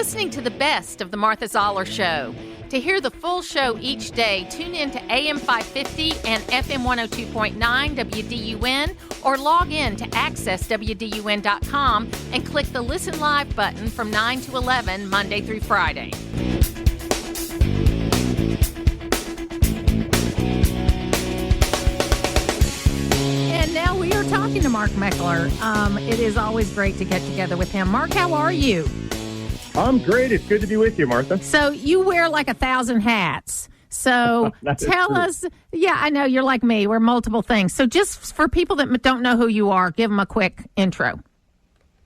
listening to the best of the Martha Zoller Show. To hear the full show each day, tune in to AM 550 and FM 102.9 WDUN or log in to accesswdun.com and click the Listen Live button from 9 to 11 Monday through Friday. And now we are talking to Mark Meckler. It is always great to get together with him. Mark, how are you? I'm great. It's good to be with you, Martha. So you wear like 1,000 hats. So tell us, I know you're like me. We're multiple things. So just for people that don't know who you are, give them a quick intro.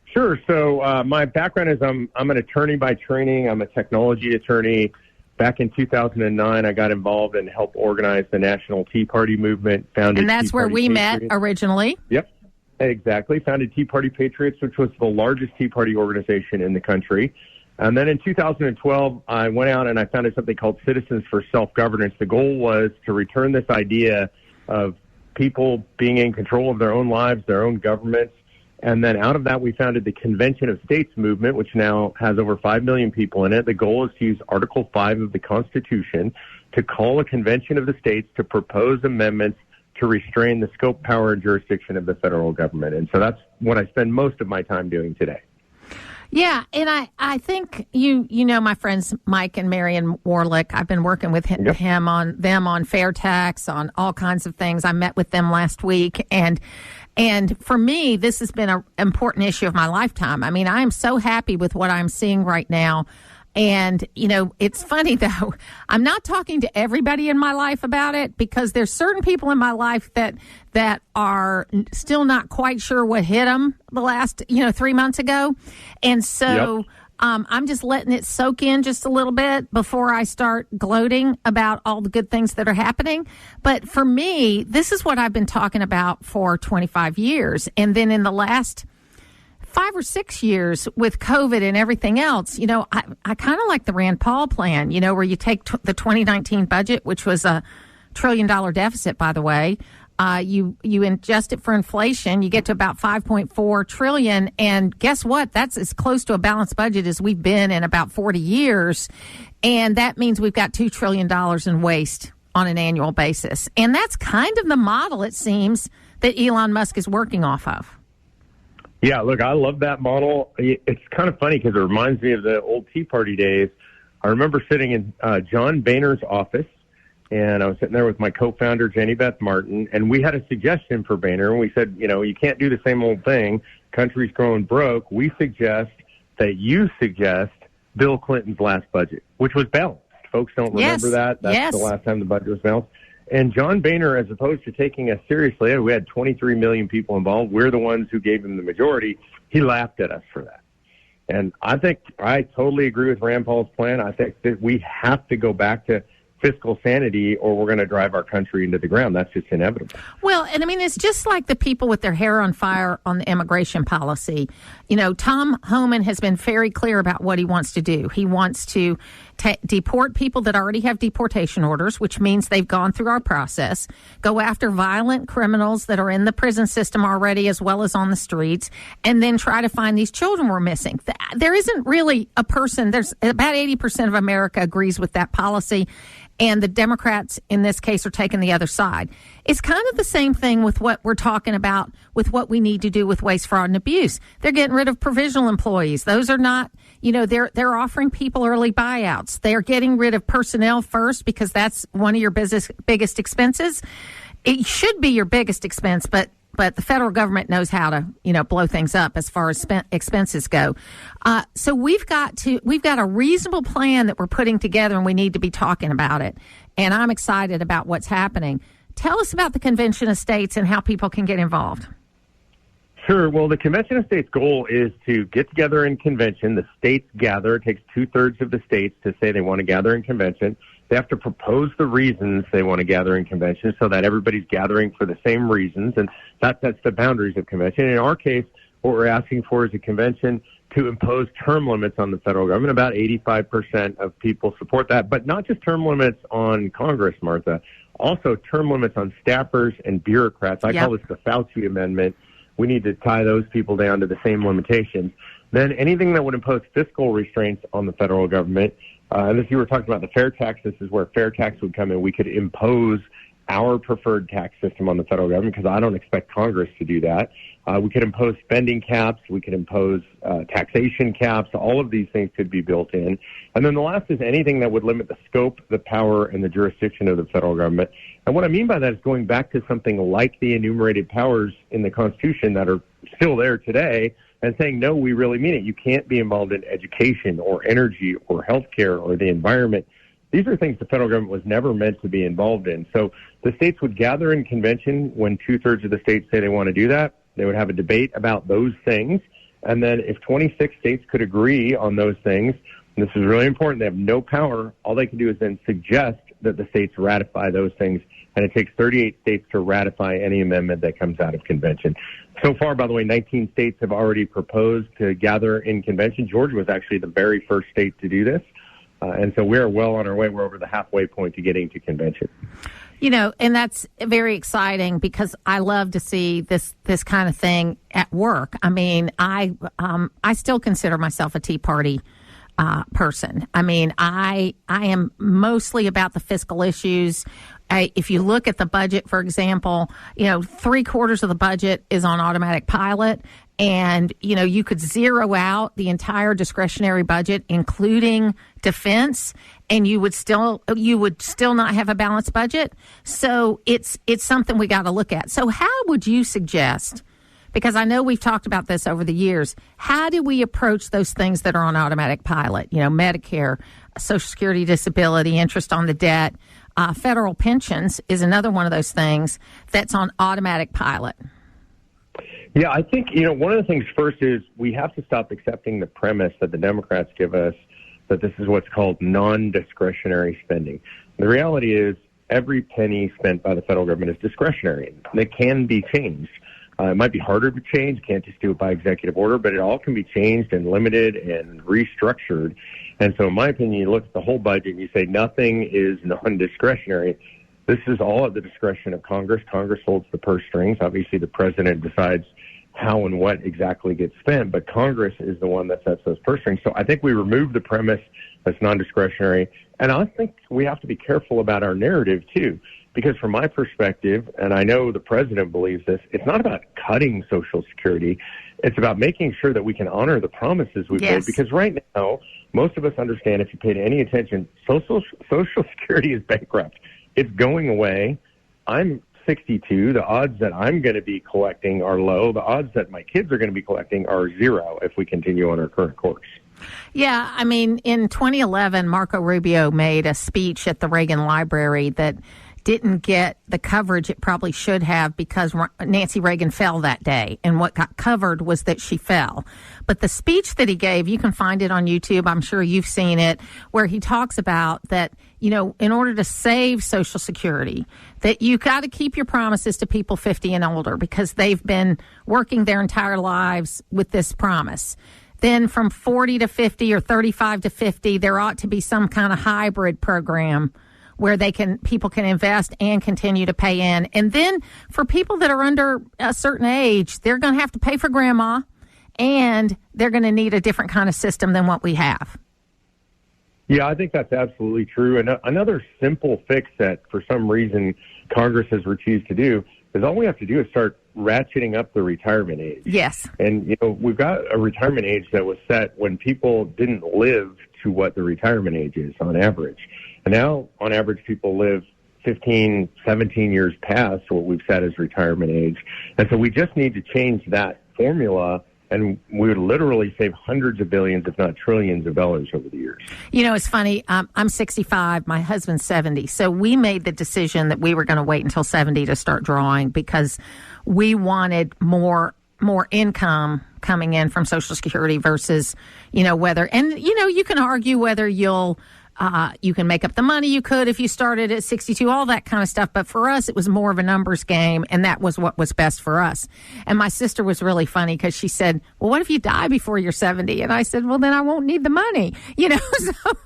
Sure. So my background is I'm an attorney by training. I'm a technology attorney. Back in 2009, I got involved and helped organize the National Tea Party movement. And that's where we met originally. Yep, exactly. Founded Tea Party Patriots, which was the largest Tea Party organization in the country. And then in 2012, I went out and I founded something called Citizens for Self-Governance. The goal was to return this idea of people being in control of their own lives, their own governments. And then out of that, we founded the Convention of States movement, which now has over 5 million people in it. The goal is to use Article 5 of the Constitution to call a convention of the states to propose amendments to restrain the scope, power, and jurisdiction of the federal government. And so that's what I spend most of my time doing today. Yeah, and I think you know my friends Mike and Marion Warlick. I've been working with him on fair tax, on all kinds of things. I met with them last week, and for me, this has been an important issue of my lifetime. I mean, I am so happy with what I'm seeing right now. And, it's funny, though. I'm not talking to everybody in my life about it because there's certain people in my life that are still not quite sure what hit them the last, 3 months ago. And so I'm just letting it soak in just a little bit before I start gloating about all the good things that are happening. But for me, this is what I've been talking about for 25 years. And then in the last 5 or 6 years with COVID and everything else, I kind of like the Rand Paul plan, where you take the 2019 budget, which was a $1 trillion deficit, by the way. You adjust it for inflation, you get to about 5.4 trillion. And guess what? That's as close to a balanced budget as we've been in about 40 years. And that means we've got $2 trillion in waste on an annual basis. And that's kind of the model, it seems, that Elon Musk is working off of. Yeah, look, I love that model. It's kind of funny because it reminds me of the old Tea Party days. I remember sitting in John Boehner's office, and I was sitting there with my co-founder, Jenny Beth Martin, and we had a suggestion for Boehner, and we said, you can't do the same old thing. Country's growing broke. We suggest that you suggest Bill Clinton's last budget, which was balanced. Folks don't remember that. That's the last time the budget was balanced. And John Boehner, as opposed to taking us seriously, we had 23 million people involved. We're the ones who gave him the majority. He laughed at us for that. And I think I totally agree with Rand Paul's plan. I think that we have to go back to fiscal sanity or we're going to drive our country into the ground. That's just inevitable. Well, and I mean, it's just like the people with their hair on fire on the immigration policy. Tom Homan has been very clear about what he wants to do. He wants to deport people that already have deportation orders, which means they've gone through our process, go after violent criminals that are in the prison system already as well as on the streets, and then try to find these children we're missing. There isn't really a person, there's about 80% of America agrees with that policy. And the Democrats, in this case, are taking the other side. It's kind of the same thing with what we're talking about with what we need to do with waste, fraud, and abuse. They're getting rid of provisional employees. Those are not, they're offering people early buyouts. They're getting rid of personnel first because that's one of your biggest expenses. It should be your biggest expense, but the federal government knows how to, blow things up as far as expenses go. So we've got a reasonable plan that we're putting together, and we need to be talking about it. And I'm excited about what's happening. Tell us about the Convention of States and how people can get involved. Sure. Well, the Convention of States goal is to get together in convention. The states gather. It takes 2/3 of the states to say they want to gather in convention. They have to propose the reasons they want to gather in convention so that everybody's gathering for the same reasons, and that sets the boundaries of convention. In our case, what we're asking for is a convention to impose term limits on the federal government. About 85% of people support that, but not just term limits on Congress, Martha, also term limits on staffers and bureaucrats. I call this the Fauci Amendment. We need to tie those people down to the same limitations. Then anything that would impose fiscal restraints on the federal government, and if you were talking about the fair tax, this is where fair tax would come in. We could impose our preferred tax system on the federal government because I don't expect Congress to do that. We could impose spending caps. We could impose taxation caps. All of these things could be built in. And then the last is anything that would limit the scope, the power, and the jurisdiction of the federal government. And what I mean by that is going back to something like the enumerated powers in the Constitution that are still there today and saying, no, we really mean it. You can't be involved in education or energy or healthcare or the environment. These are things the federal government was never meant to be involved in. So the states would gather in convention when 2/3 of the states say they want to do that. They would have a debate about those things. And then if 26 states could agree on those things, and this is really important, they have no power. All they can do is then suggest that the states ratify those things. And it takes 38 states to ratify any amendment that comes out of convention. So far, by the way, 19 states have already proposed to gather in convention. Georgia was actually the very first state to do this. And so we're well on our way. We're over the halfway point to getting to convention. You know, and that's very exciting because I love to see this kind of thing at work. I mean, I still consider myself a Tea Party person. I mean, I am mostly about the fiscal issues. If you look at the budget, for example, you know, 3/4 of the budget is on automatic pilot. And, you know, you could zero out the entire discretionary budget, including defense, and you would still not have a balanced budget. So it's something we got to look at. So how would you suggest, because I know we've talked about this over the years, how do we approach those things that are on automatic pilot? You know, Medicare, Social Security, disability, interest on the debt, federal pensions is another one of those things that's on automatic pilot. Yeah, I think, you know, one of the things first is we have to stop accepting the premise that the Democrats give us that this is what's called non-discretionary spending. The reality is every penny spent by the federal government is discretionary. It can be changed. It might be harder to change. Can't just do it by executive order, but it all can be changed and limited and restructured. And so in my opinion, you look at the whole budget and you say nothing is non-discretionary. This is all at the discretion of Congress. Congress holds the purse strings. Obviously, the president decides how and what exactly gets spent, but Congress is the one that sets those purse strings. So I think we remove the premise that's non-discretionary. And I think we have to be careful about our narrative, too, because from my perspective, and I know the president believes this, it's not about cutting Social Security. It's about making sure that we can honor the promises we've made, because right now, most of us understand, if you paid any attention, Social Security is bankrupt. It's going away. I'm 62. The odds that I'm going to be collecting are low. The odds that my kids are going to be collecting are 0 if we continue on our current course. Yeah, I mean, in 2011, Marco Rubio made a speech at the Reagan Library that didn't get the coverage it probably should have because Nancy Reagan fell that day. And what got covered was that she fell. But the speech that he gave, you can find it on YouTube. I'm sure you've seen it, where he talks about that, you know, in order to save Social Security, that you got to keep your promises to people 50 and older because they've been working their entire lives with this promise. Then from 40 to 50 or 35 to 50, there ought to be some kind of hybrid program where people can invest and continue to pay in. And then for people that are under a certain age, they're going to have to pay for grandma, and they're going to need a different kind of system than what we have. Yeah, I think that's absolutely true. And another simple fix that for some reason Congress has refused to do is all we have to do is start ratcheting up the retirement age. Yes. And, you know, we've got a retirement age that was set when people didn't live to what the retirement age is on average. And now, on average, people live 15, 17 years past what we've set as retirement age. And so we just need to change that formula, and we would literally save hundreds of billions, if not trillions of dollars over the years. You know, it's funny. I'm 65. My husband's 70. So we made the decision that we were going to wait until 70 to start drawing because we wanted more income coming in from Social Security versus, you know, whether, and, you know, you can argue whether you can make up the money you could if you started at 62, all that kind of stuff. But for us, it was more of a numbers game, and that was what was best for us. And my sister was really funny because she said, well, what if you die before you're 70? And I said, well, then I won't need the money. You know,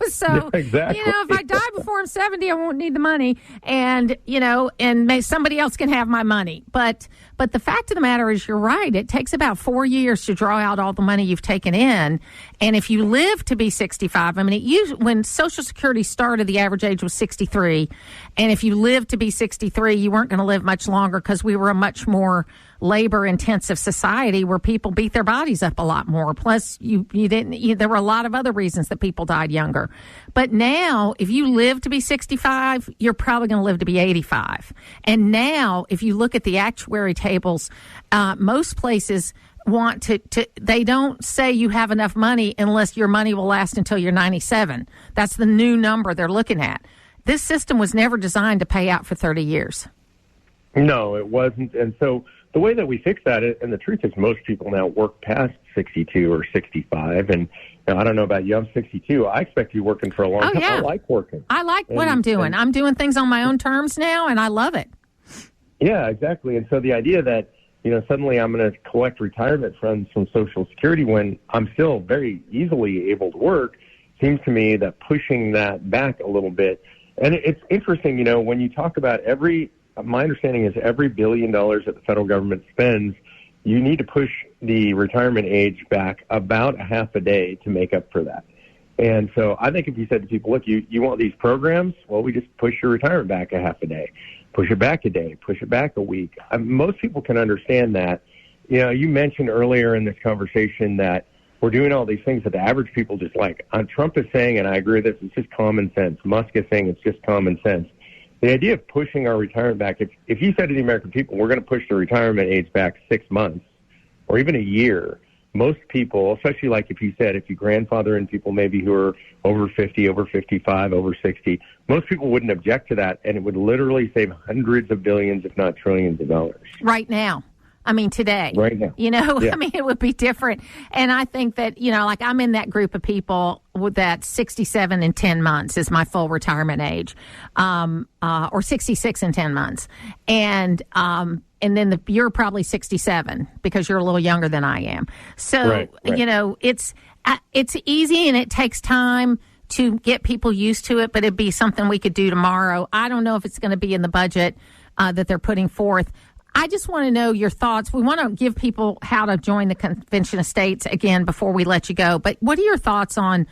so exactly. You know, if I die before I'm 70, I won't need the money. And, you know, and somebody else can have my money. But But the fact of the matter is, you're right. It takes about 4 years to draw out all the money you've taken in. And if you live to be 65, I mean, when Social Security started, the average age was 63. And if you lived to be 63, you weren't going to live much longer because we were a much more labor-intensive society where people beat their bodies up a lot more. Plus, there were a lot of other reasons that people died younger. But now, if you live to be 65, you're probably going to live to be 85. And now, if you look at the actuary tables, most places want to they don't say you have enough money unless your money will last until you're 97. That's the new number they're looking at. This system was never designed to pay out for 30 years. No, it wasn't. And so the way that we fix that, and the truth is most people now work past 62 or 65. And I don't know about you, I'm 62. I expect you working for a long time. Yeah. I like working. I like what I'm doing. I'm doing things on my own terms now, and I love it. Yeah, exactly. And so the idea that, suddenly I'm going to collect retirement funds from Social Security when I'm still very easily able to work seems to me that pushing that back a little bit. And it's interesting, when you talk about my understanding is every $1 billion that the federal government spends, you need to push the retirement age back about a half a day to make up for that. And so I think if you said to people, look, you want these programs? Well, we just push your retirement back a half a day, push it back a day, push it back a week. Most people can understand that. You mentioned earlier in this conversation that we're doing all these things that the average people just like. Trump is saying, and I agree with this, it's just common sense. Musk is saying it's just common sense. The idea of pushing our retirement back, if you said to the American people, we're going to push the retirement age back 6 months or even a year, most people, especially like if you grandfather in people maybe who are over 50, over 55, over 60, most people wouldn't object to that, and it would literally save hundreds of billions, if not trillions of dollars. Right now. I mean, today. Right now. Yeah. I mean, it would be different. And I think that, like I'm in that group of people with that 67 in 10 months is my full retirement age, or 66 in 10 months. And then you're probably 67 because you're a little younger than I am. So, right. It's easy and it takes time to get people used to it, but it'd be something we could do tomorrow. I don't know if it's going to be in the budget that they're putting forth. I just want to know your thoughts. We want to give people how to join the Convention of States again before we let you go. But what are your thoughts on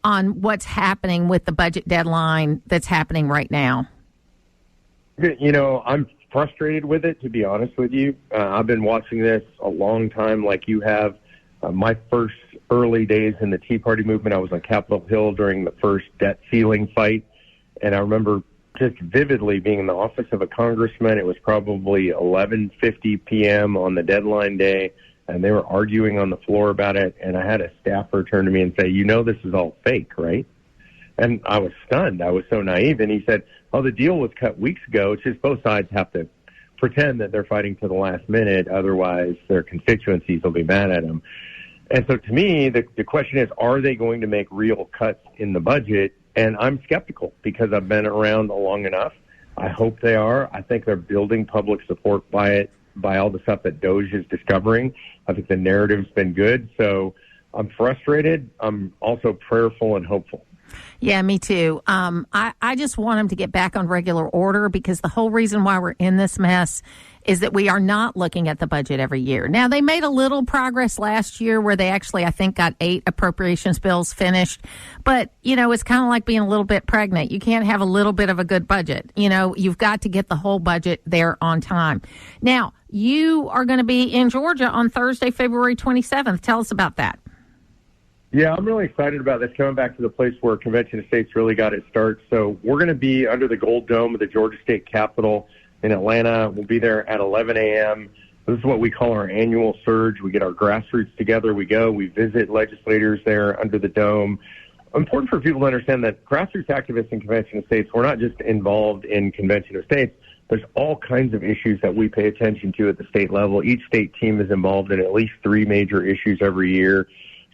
what's happening with the budget deadline that's happening right now? I'm frustrated with it, to be honest with you. I've been watching this a long time like you have. My first early days in the Tea Party movement, I was on Capitol Hill during the first debt ceiling fight. And I remember just vividly being in the office of a congressman. It was probably 11:50 p.m. on the deadline day, and they were arguing on the floor about it. And I had a staffer turn to me and say, this is all fake, right? And I was stunned. I was so naive. And he said, the deal was cut weeks ago. It's just both sides have to pretend that they're fighting to the last minute. Otherwise, their constituencies will be mad at them. And so to me, the question is, are they going to make real cuts in the budget? And I'm skeptical because I've been around long enough. I hope they are. I think they're building public support by all the stuff that DOJ is discovering. I think the narrative's been good. So I'm frustrated. I'm also prayerful and hopeful. Yeah, me too. I just want them to get back on regular order because the whole reason why we're in this mess is that we are not looking at the budget every year. Now, they made a little progress last year where they actually, I think, got 8 appropriations bills finished. But, it's kind of like being a little bit pregnant. You can't have a little bit of a good budget. You've got to get the whole budget there on time. Now, you are going to be in Georgia on Thursday, February 27th. Tell us about that. Yeah, I'm really excited about this, coming back to the place where Convention of States really got its start. So we're going to be under the Gold Dome of the Georgia State Capitol in Atlanta. We'll be there at 11 a.m. This is what we call our annual surge. We get our grassroots together. We visit legislators there under the dome. Important for people to understand that grassroots activists in Convention of States, we're not just involved in Convention of States. There's all kinds of issues that we pay attention to at the state level. Each state team is involved in at least 3 major issues every year.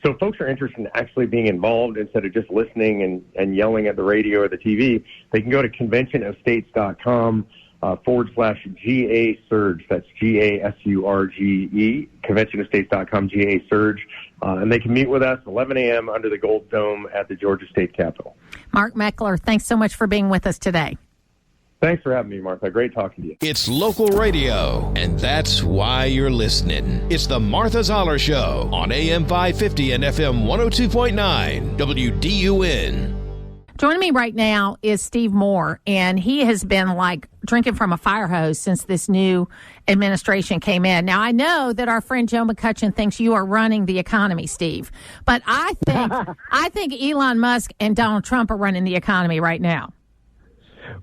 So if folks are interested in actually being involved instead of just listening and yelling at the radio or the TV, they can go to conventionofstates.com /GA Surge. That's GASURGE, conventionofstates.com GA Surge. And they can meet with us 11 a.m. under the Gold Dome at the Georgia State Capitol. Mark Meckler, thanks so much for being with us today. Thanks for having me, Martha. Great talking to you. It's local radio, and that's why you're listening. It's the Martha Zoller Show on AM 550 and FM 102.9 WDUN. Joining me right now is Steve Moore, and he has been like drinking from a fire hose since this new administration came in. Now, I know that our friend Joe McCutcheon thinks you are running the economy, Steve, but I think Elon Musk and Donald Trump are running the economy right now.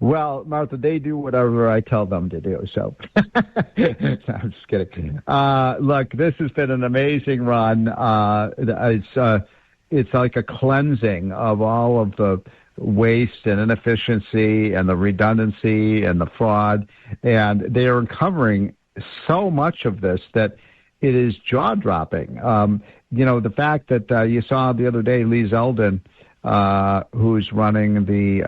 Well, Martha, they do whatever I tell them to do. So, I'm just kidding. Look, this has been an amazing run. It's like a cleansing of all of the waste and inefficiency and the redundancy and the fraud. And they are uncovering so much of this that it is jaw-dropping. The fact that you saw the other day Lee Zeldin, who's running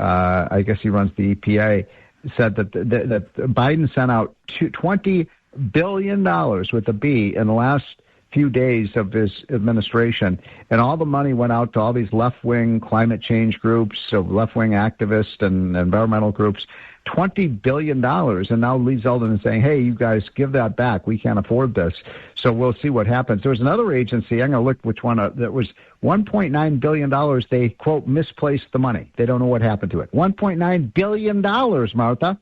I guess he runs the EPA, said that Biden sent out $20 billion with a B in the last few days of his administration, and all the money went out to all these left-wing climate change groups, so left-wing activists and environmental groups, $20 billion. And now Lee Zeldin is saying, hey, you guys give that back. We can't afford this. So we'll see what happens. There was another agency, I'm going to look which one, that was $1.9 billion. They, quote, misplaced the money. They don't know what happened to it. $1.9 billion, Martha.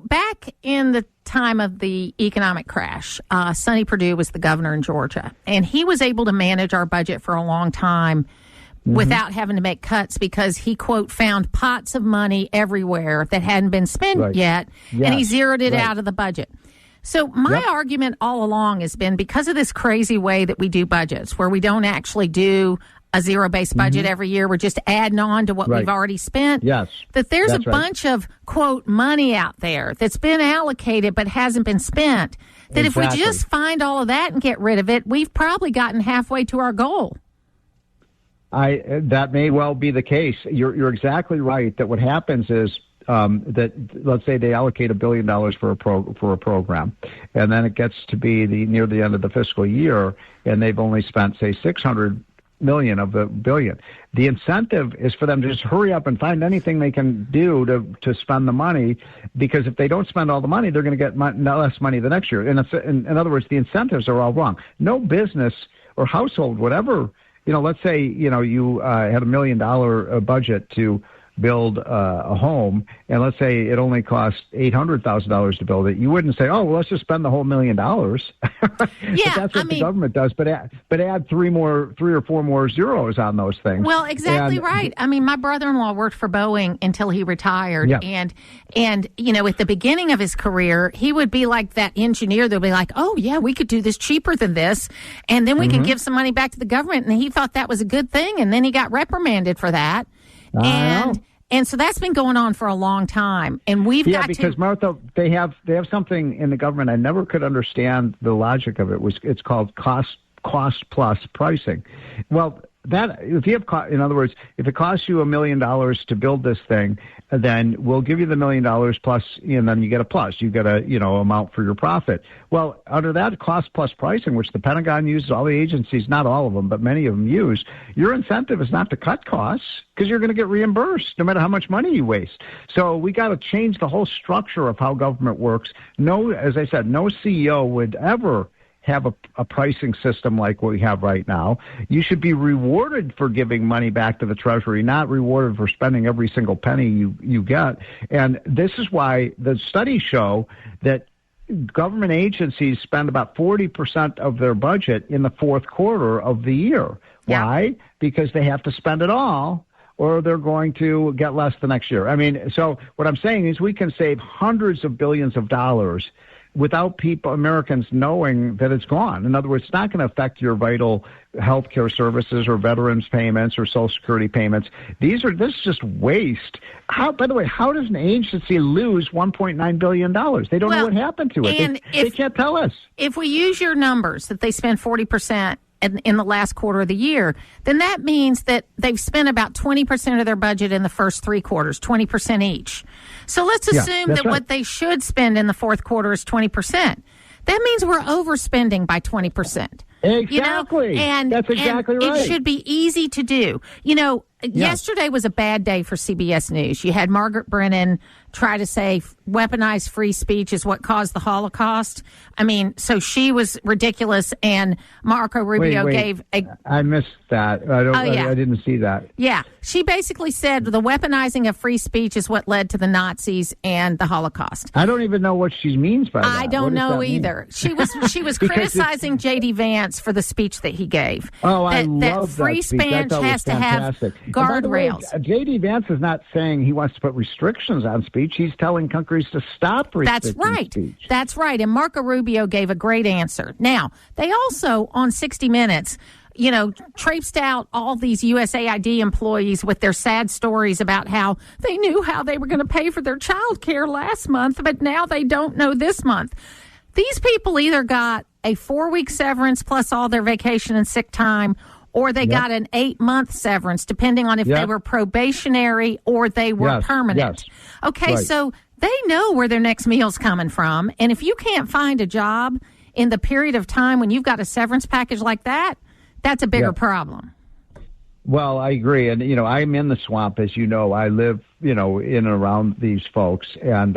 Back in the time of the economic crash, Sonny Perdue was the governor in Georgia, and he was able to manage our budget for a long time without having to make cuts because he, quote, found pots of money everywhere that hadn't been spent yet, and he zeroed it out of the budget. So my argument all along has been because of this crazy way that we do budgets, where we don't actually do a zero-based budget every year. We're just adding on to what we've already spent. Yes. That there's a bunch of, quote, money out there that's been allocated but hasn't been spent. That if we just find all of that and get rid of it, we've probably gotten halfway to our goal. That may well be the case. You're exactly right that what happens is that, let's say they allocate $1 billion for a program, and then it gets to be near the end of the fiscal year, and they've only spent, say, $600 million of the $1 billion. The incentive is for them to just hurry up and find anything they can do to spend the money, because if they don't spend all the money, they're going to get less money the next year. In other words, the incentives are all wrong. No business or household would ever, let's say, you had $1 million budget to build a home, and let's say it only costs $800,000 to build it. You wouldn't say, "Oh, well, let's just spend the whole $1 million." But that's what the government does. But add three or four more zeros on those things. Well, exactly right. I mean, my brother-in-law worked for Boeing until he retired, and at the beginning of his career, he would be like that engineer that would be like, "Oh yeah, we could do this cheaper than this, and then we can give some money back to the government." And he thought that was a good thing, and then he got reprimanded for that. And so that's been going on for a long time, and we've got because Martha, they have something in the government I never could understand the logic of it. It's called cost plus pricing. Well, that if you have, in other words, if it costs you $1 million to build this thing, then we'll give you the $1 million plus, and then you get a plus. You get a amount for your profit. Well, under that cost plus pricing, which the Pentagon uses, all the agencies, not all of them, but many of them use, your incentive is not to cut costs because you're going to get reimbursed no matter how much money you waste. So we got to change the whole structure of how government works. No, as I said, no CEO would ever have a pricing system like what we have right now. You should be rewarded for giving money back to the Treasury, not rewarded for spending every single penny you get. And this is why the studies show that government agencies spend about 40% of their budget in the fourth quarter of the year. Yeah. Why? Because they have to spend it all, or they're going to get less the next year. I mean, so what I'm saying is we can save hundreds of billions of dollars without Americans knowing that it's gone. In other words, it's not going to affect your vital health care services or veterans payments or Social Security payments. This is just waste. By the way, how does an agency lose $1.9 billion? They don't know what happened to it. They can't tell us. If we use your numbers that they spend 40% in the last quarter of the year, then that means that they've spent about 20% of their budget in the first three quarters, 20% each. So let's assume that what they should spend in the fourth quarter is 20%. That means we're overspending by 20%. Exactly. And that's exactly right. It should be easy to do. yesterday was a bad day for CBS News. You had Margaret Brennan try to say weaponized free speech is what caused the Holocaust. I mean, so she was ridiculous, and Marco Rubio gave a... I missed that. I didn't see that. Yeah. She basically said the weaponizing of free speech is what led to the Nazis and the Holocaust. I don't even know what she means by that. I don't know either. She was criticizing J.D. Vance for the speech that he gave. Oh, I love free that speech. speech has to have guardrails. J.D. Vance is not saying he wants to put restrictions on speech. He's telling countries to stop restricting speech. That's right. And Marco Rubio gave a great answer. Now, they also, on 60 Minutes, traipsed out all these USAID employees with their sad stories about how they knew how they were going to pay for their child care last month, but now they don't know this month. These people either got a 4-week severance plus all their vacation and sick time, or they got an 8-month severance, depending on if they were probationary or they were permanent. Yes. Okay, so they know where their next meal's coming from. And if you can't find a job in the period of time when you've got a severance package like that, that's a bigger problem. Well, I agree. And, I'm in the swamp, as you know. I live, in and around these folks, and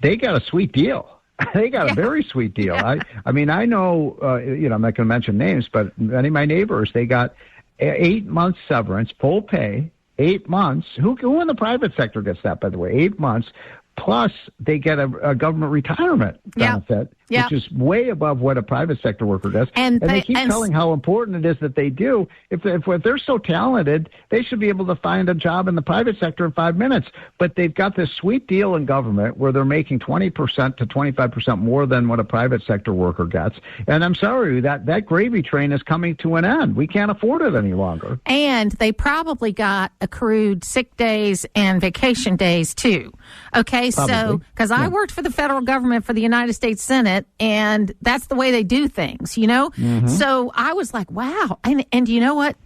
they got a sweet deal. They got a very sweet deal. I mean, I know, I'm not going to mention names, but many of my neighbors, they got 8 months severance, full pay, 8 months. Who in the private sector gets that, by the way? 8 months. Plus, they get a government retirement benefit, which is way above what a private sector worker does. And they keep telling how important it is that they do. If they're so talented, they should be able to find a job in the private sector in 5 minutes. But they've got this sweet deal in government where they're making 20% to 25% more than what a private sector worker gets. And I'm sorry, that gravy train is coming to an end. We can't afford it any longer. And they probably got accrued sick days and vacation days, too. Okay, probably. So, because I worked for the federal government for the United States Senate, and that's the way they do things, Mm-hmm. So I was like, wow. And you know what,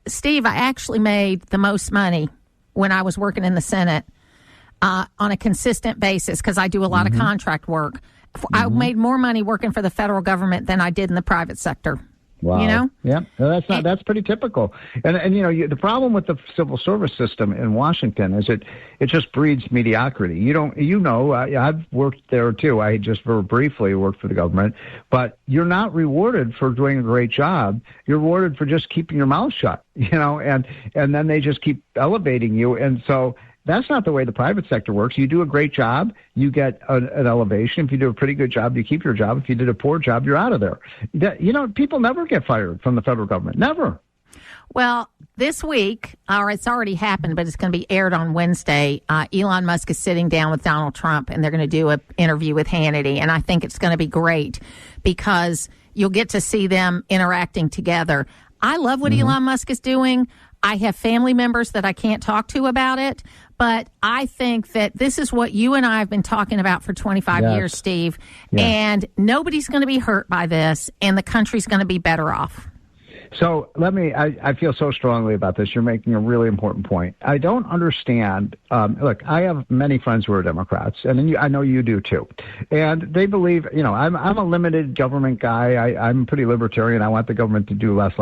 Steve, I actually made the most money when I was working in the Senate on a consistent basis because I do a lot of contract work. I made more money working for the federal government than I did in the private sector. Wow. Yeah, that's pretty typical. And the problem with the civil service system in Washington is it just breeds mediocrity. I've worked there too. I just very briefly worked for the government, but you're not rewarded for doing a great job. You're rewarded for just keeping your mouth shut, and then they just keep elevating you. And so that's not the way the private sector works. You do a great job, you get an elevation. If you do a pretty good job, you keep your job. If you did a poor job, you're out of there. People never get fired from the federal government. Never. Well, this week, or it's already happened, but it's going to be aired on Wednesday, Elon Musk is sitting down with Donald Trump, and they're going to do an interview with Hannity. And I think it's going to be great because you'll get to see them interacting together. I love what Elon Musk is doing. I have family members that I can't talk to about it, but I think that this is what you and I have been talking about for 25 years, Steve, and nobody's going to be hurt by this, and the country's going to be better off. So I feel so strongly about this. You're making a really important point. I don't understand. Look, I have many friends who are Democrats, and I know you do too. And they believe, I'm a limited government guy. I'm pretty libertarian. I want the government to do less.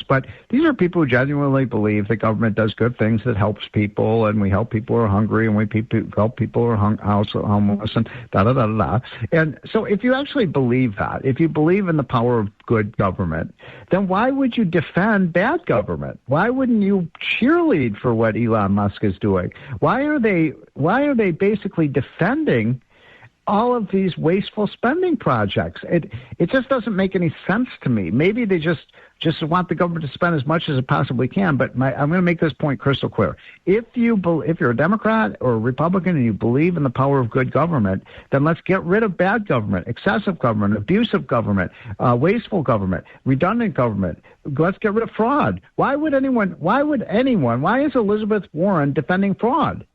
But these are people who genuinely believe the government does good things that helps people, and we help people who are hungry, and we help people who are homeless, and da-da-da-da-da. And so if you actually believe that, if you believe in the power of good government, then why would you defend bad government? Why wouldn't you cheerlead for what Elon Musk is doing? Why are they basically defending all of these wasteful spending projects? It just doesn't make any sense to me. Maybe they just want the government to spend as much as it possibly can. But I'm going to make this point crystal clear. If you're a Democrat or a Republican and you believe in the power of good government, then let's get rid of bad government, excessive government, abusive government, wasteful government, redundant government. Let's get rid of fraud. Why is Elizabeth Warren defending fraud?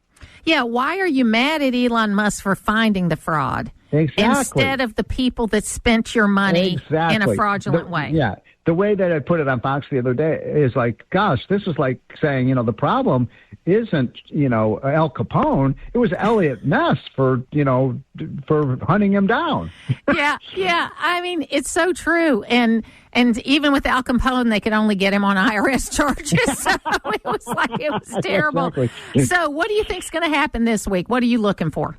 Yeah, why are you mad at Elon Musk for finding the fraud? Exactly. Instead of the people that spent your money in a fraudulent way. Yeah. the way that I put it on Fox the other day is like, gosh, this is like saying, the problem isn't, Al Capone. It was Elliot Ness for hunting him down. Yeah. I mean, it's so true. And even with Al Capone, they could only get him on IRS charges. So it was terrible. Exactly. So what do you think's going to happen this week? What are you looking for?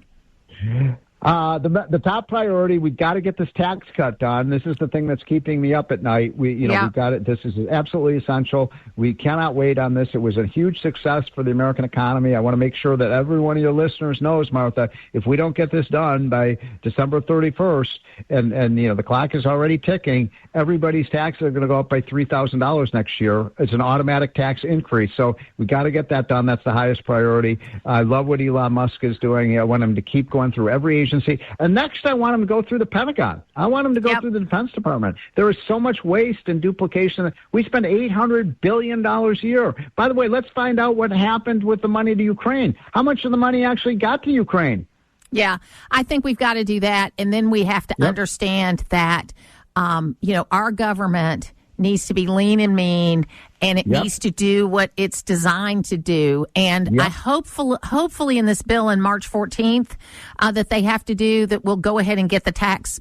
The top priority, we've got to get this tax cut done. This is the thing that's keeping me up at night. We've got it. This is absolutely essential. We cannot wait on this. It was a huge success for the American economy. I want to make sure that every one of your listeners knows, Martha, if we don't get this done by December 31st, and the clock is already ticking, everybody's taxes are going to go up by $3,000 next year. It's an automatic tax increase. So we got to get that done. That's the highest priority. I love what Elon Musk is doing. I want him to keep going through every agency. And next, I want him to go through the Pentagon. I want him to go through the Defense Department. There is so much waste and duplication. We spend $800 billion a year. By the way, let's find out what happened with the money to Ukraine. How much of the money actually got to Ukraine? Yeah, I think we've got to do that. And then we have to understand that, our government needs to be lean and mean, and it needs to do what it's designed to do. And I hopefully in this bill in March 14th that they have to do that, we'll go ahead and get the tax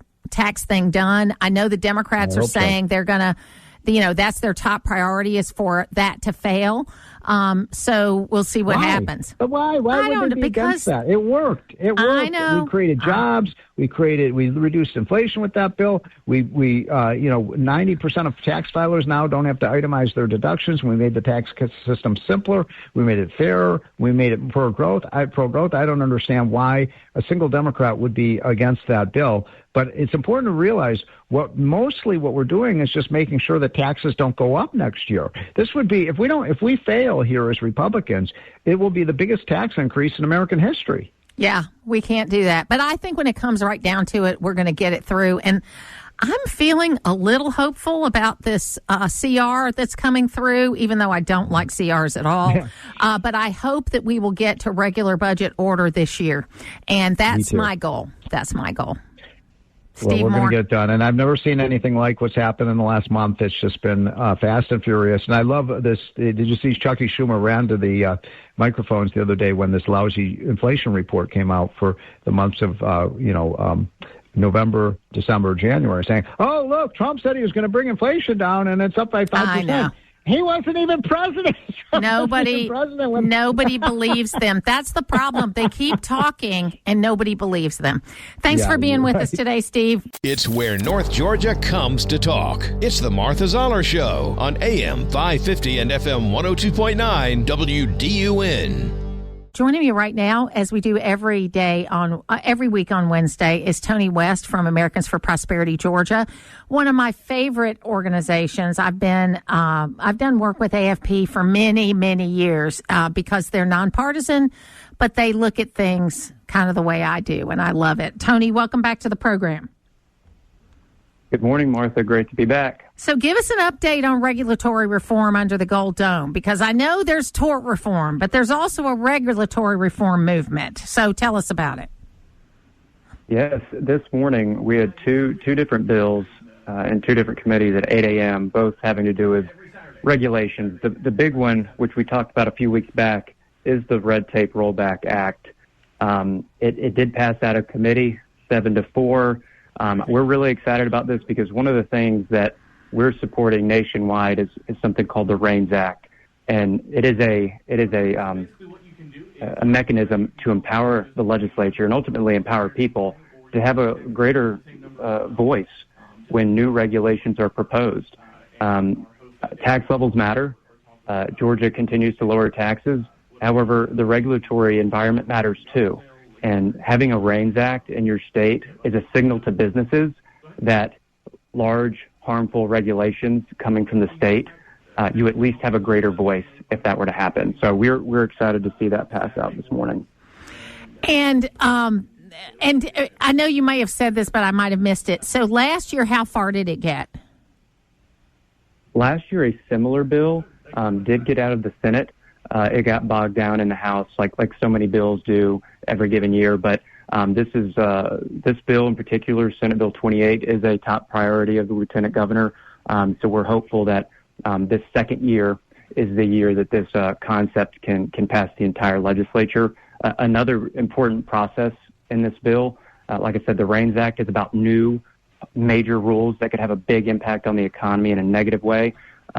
thing done. I know the Democrats are saying they're going to, that's their top priority is for that to fail. So we'll see what happens. But why? Why would they be against that? It worked. I know. We created jobs. We reduced inflation with that bill. We 90% of tax filers now don't have to itemize their deductions. We made the tax system simpler. We made it fairer. We made it pro-growth. I don't understand why a single Democrat would be against that bill. But it's important to realize what we're doing is just making sure that taxes don't go up next year. This would be, if we fail here as Republicans, it will be the biggest tax increase in American history. Yeah, we can't do that. But I think when it comes right down to it, we're going to get it through. And I'm feeling a little hopeful about this CR that's coming through, even though I don't like CRs at all. Yeah. But I hope that we will get to regular budget order this year. And that's my goal. That's my goal. Well, we're going to get it done. And I've never seen anything like what's happened in the last month. It's just been fast and furious. And I love this. Did you see Chucky Schumer ran to the microphones the other day when this lousy inflation report came out for the months of, November, December, January, saying, oh, look, Trump said he was going to bring inflation down, and it's up by 5%. I know. He wasn't even president. Nobody believes them. That's the problem. They keep talking, and nobody believes them. Thanks for being with us today, Steve. It's where North Georgia comes to talk. It's the Martha Zoller Show on AM 550 and FM 102.9 WDUN. Joining me right now, as we do every week on Wednesday, is Tony West from Americans for Prosperity Georgia, one of my favorite organizations. I've done work with AFP for many, many years because they're nonpartisan, but they look at things kind of the way I do, and I love it. Tony, welcome back to the program. Good morning, Martha. Great to be back. So give us an update on regulatory reform under the Gold Dome, because I know there's tort reform, but there's also a regulatory reform movement. So tell us about it. Yes, this morning we had two different bills in two different committees at 8 a.m., both having to do with regulations. The big one, which we talked about a few weeks back, is the Red Tape Rollback Act. It did pass out of committee 7-4. We're really excited about this because one of the things that we're supporting nationwide is something called the REINS Act, and it is a mechanism to empower the legislature and ultimately empower people to have a greater voice when new regulations are proposed. Tax levels matter. Georgia continues to lower taxes. However, the regulatory environment matters too. And having a REINS Act in your state is a signal to businesses that large, harmful regulations coming from the state, you at least have a greater voice if that were to happen. So we're excited to see that pass out this morning. And I know you may have said this, but I might have missed it. So last year, how far did it get? Last year, a similar bill did get out of the Senate. It got bogged down in the House, like so many bills do every given year. But this bill in particular, Senate Bill 28, is a top priority of the Lieutenant Governor. So we're hopeful that this second year is the year that this concept can pass the entire legislature. Another important process in this bill, like I said, the REINS Act is about new major rules that could have a big impact on the economy in a negative way.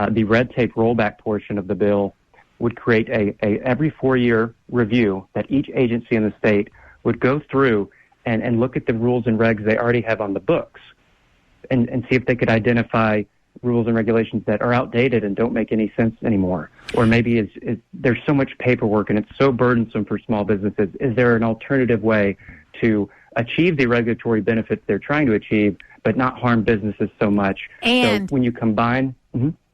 The red tape rollback portion of the bill would create a every 4-year review that each agency in the state would go through and look at the rules and regs they already have on the books and see if they could identify rules and regulations that are outdated and don't make any sense anymore. Or maybe there's so much paperwork and it's so burdensome for small businesses. Is there an alternative way to achieve the regulatory benefits they're trying to achieve, but not harm businesses so much? And so when you combine...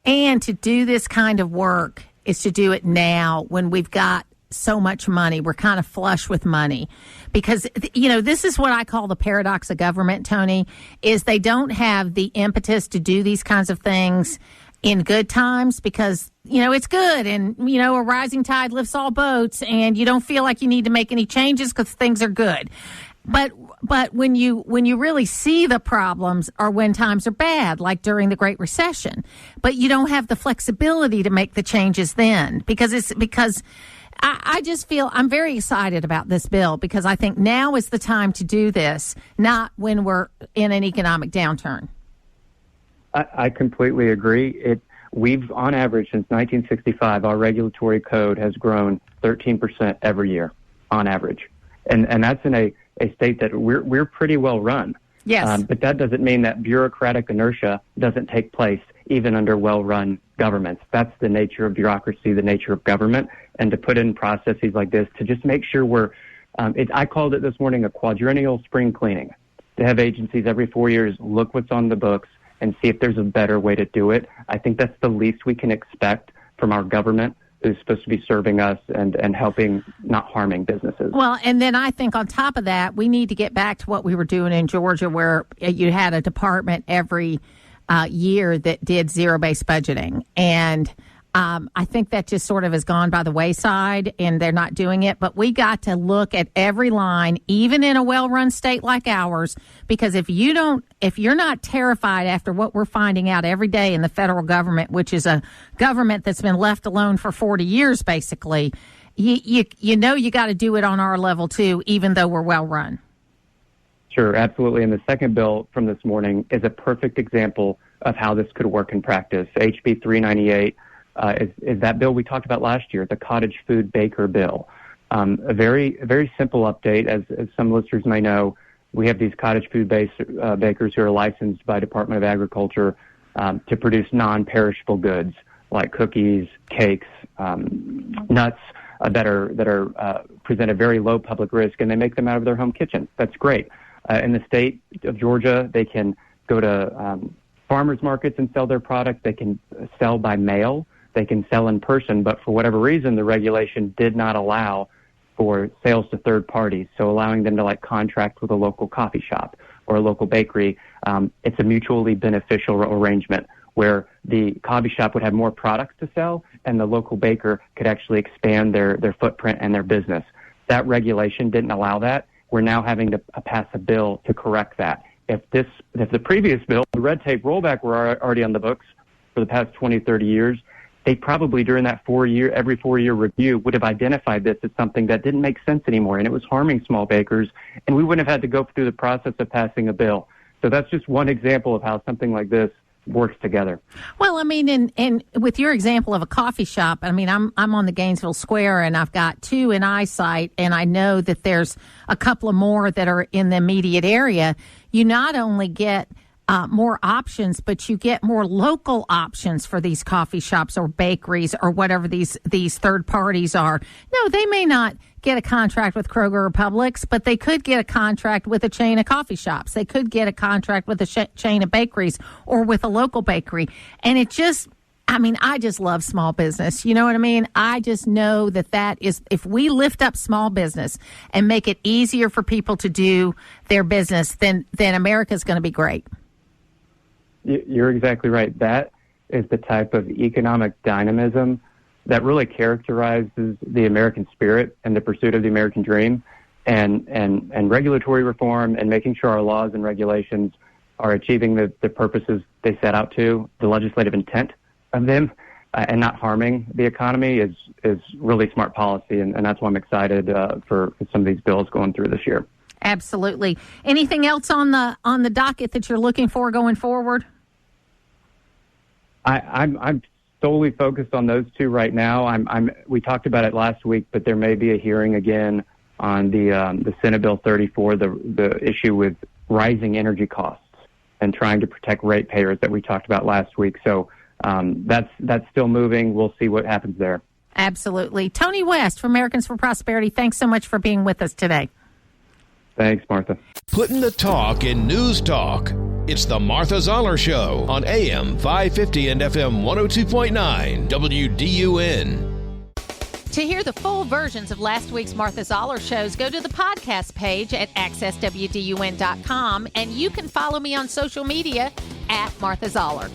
And to do this kind of work is to do it now when we've got so much money. We're kind of flush with money because, this is what I call the paradox of government, Tony, is they don't have the impetus to do these kinds of things in good times because, it's good and, a rising tide lifts all boats and you don't feel like you need to make any changes because things are good. But when you really see the problems are when times are bad, like during the Great Recession. But you don't have the flexibility to make the changes then because I just feel I'm very excited about this bill because I think now is the time to do this, not when we're in an economic downturn. I completely agree. We've, on average, since 1965, our regulatory code has grown 13% every year, on average. And that's in a state that we're pretty well run. Yes. But that doesn't mean that bureaucratic inertia doesn't take place even under well-run governments. That's the nature of bureaucracy, the nature of government, and to put in processes like this to just make sure I called it this morning a quadrennial spring cleaning, to have agencies every 4 years look what's on the books and see if there's a better way to do it. I think that's the least we can expect from our government, who's supposed to be serving us and helping, not harming businesses. Well, and then I think on top of that, we need to get back to what we were doing in Georgia, where you had a department every year that did zero-based budgeting. And I think that just sort of has gone by the wayside and they're not doing it. But we got to look at every line, even in a well-run state like ours, because if you're not terrified after what we're finding out every day in the federal government, which is a government that's been left alone for 40 years, basically, you got to do it on our level too, even though we're well-run. Sure, absolutely. And the second bill from this morning is a perfect example of how this could work in practice. HB 398 is that bill we talked about last year, the cottage food baker bill. A very, very simple update. As some listeners may know, we have these cottage food bakers who are licensed by Department of Agriculture to produce non-perishable goods like cookies, cakes, nuts that are present at very low public risk, and they make them out of their home kitchen. That's great. In the state of Georgia, they can go to farmers markets and sell their product. They can sell by mail. They can sell in person, but for whatever reason, the regulation did not allow for sales to third parties, so allowing them to contract with a local coffee shop or a local bakery. It's a mutually beneficial arrangement where the coffee shop would have more products to sell and the local baker could actually expand their footprint and their business. That regulation didn't allow that. We're now having to pass a bill to correct that. If the previous bill, the red tape rollback, were already on the books for the past 20, 30 years, they probably during that every 4-year review would have identified this as something that didn't make sense anymore and it was harming small bakers, and we wouldn't have had to go through the process of passing a bill. So that's just one example of how something like this works together. Well, I mean, and with your example of a coffee shop, I mean, I'm on the Gainesville Square and I've got 2 in eyesight, and I know that there's a couple of more that are in the immediate area. You not only get more options, but you get more local options for these coffee shops or bakeries or whatever these third parties are. No, they may not get a contract with Kroger or Publix, but they could get a contract with a chain of coffee shops. They could get a contract with a chain of bakeries or with a local bakery. And I just love small business. You know what I mean? I just know that is, if we lift up small business and make it easier for people to do their business, then America's going to be great. You're exactly right. That is the type of economic dynamism that really characterizes the American spirit and the pursuit of the American dream, and regulatory reform and making sure our laws and regulations are achieving the purposes they set out to, the legislative intent of them, and not harming the economy is really smart policy, and that's why I'm excited for some of these bills going through this year. Absolutely. Anything else on the docket that you're looking for going forward? I'm solely focused on those two right now. We talked about it last week, but there may be a hearing again on the Senate Bill 34, the issue with rising energy costs and trying to protect ratepayers that we talked about last week. So that's still moving. We'll see what happens there. Absolutely. Tony West from Americans for Prosperity, thanks so much for being with us today. Thanks, Martha. Putting the talk in news talk. It's the Martha Zoller Show on AM 550 and FM 102.9 WDUN. To hear the full versions of last week's Martha Zoller shows, go to the podcast page at accesswdun.com, and you can follow me on social media at Martha Zoller.